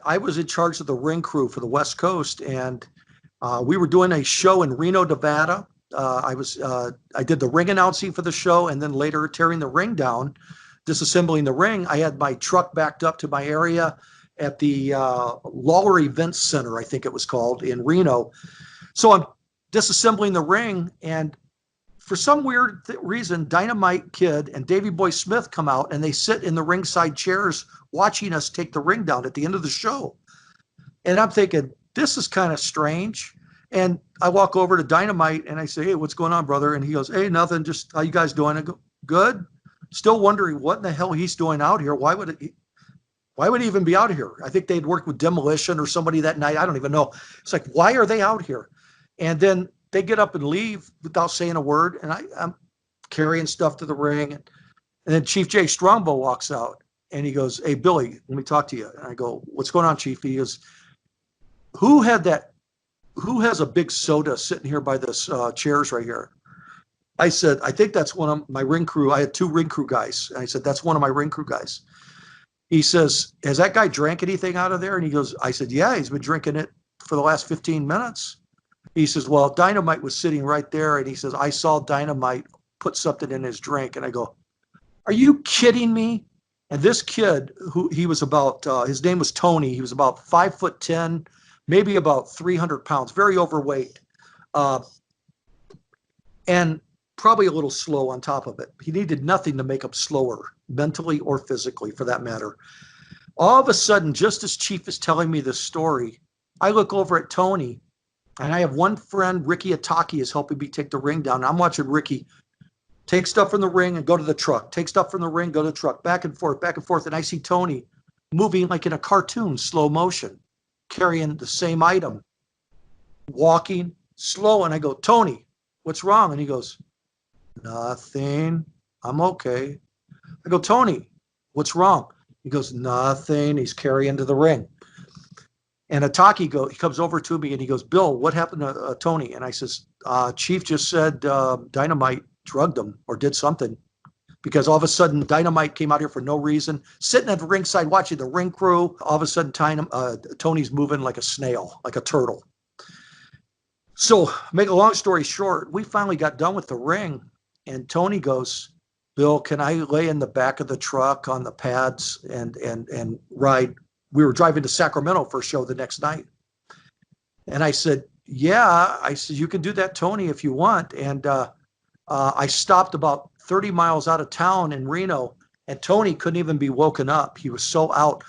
I was in charge of the ring crew for the West Coast, and we were doing a show in Reno, Nevada. I did the ring announcing for the show, and then later tearing the ring down, disassembling the ring. I had my truck backed up to my area at the Lawler Events Center, I think it was called, in Reno. So I'm disassembling the ring, and for some weird reason, Dynamite Kid and Davey Boy Smith come out, and they sit in the ringside chairs watching us take the ring down at the end of the show. And I'm thinking, this is kind of strange. And I walk over to Dynamite and I say, hey, what's going on, brother? And he goes, hey, nothing, just how you guys doing? I go, good. Still wondering what in the hell he's doing out here. Why would he even be out here? I think they'd worked with Demolition or somebody that night. I don't even know. It's like, why are they out here? And then they get up and leave without saying a word. And I'm carrying stuff to the ring. And then Chief Jay Strongbow walks out and he goes, hey, Billy, let me talk to you. And I go, what's going on, Chief? He goes, who has a big soda sitting here by this chairs right here? I said, I think that's one of my ring crew. I had 2 ring crew guys. And I said, that's one of my ring crew guys. He says, has that guy drank anything out of there? And he goes, I said, yeah, he's been drinking it for the last 15 minutes. He says, well, Dynamite was sitting right there. And he says, I saw Dynamite put something in his drink. And I go, are you kidding me? And this kid, who he was about, his name was Tony. He was about 5'10", maybe about 300 pounds, very overweight. And probably a little slow on top of it. He needed nothing to make him slower, mentally or physically, for that matter. All of a sudden, just as Chief is telling me this story, I look over at Tony, and I have one friend, Ricky Ataki, is helping me take the ring down. I'm watching Ricky take stuff from the ring and go to the truck, take stuff from the ring, go to the truck, back and forth, and I see Tony moving like in a cartoon, slow motion, carrying the same item, walking slow. And I go, Tony, what's wrong? And he goes, nothing, I'm okay. I go, Tony, what's wrong? He goes, nothing. He's carrying to the ring. And Ataki he comes over to me and he goes, Bill, what happened to Tony? And I says, Chief just said Dynamite drugged him or did something, because all of a sudden Dynamite came out here for no reason, sitting at the ringside watching the ring crew. All of a sudden Tony's moving like a snail, like a turtle. So make a long story short, we finally got done with the ring, and Tony goes, Bill, can I lay in the back of the truck on the pads and ride? We were driving to Sacramento for a show the next night. And I said, yeah. I said, you can do that, Tony, if you want. And I stopped about 30 miles out of town in Reno, and Tony couldn't even be woken up. He was so out.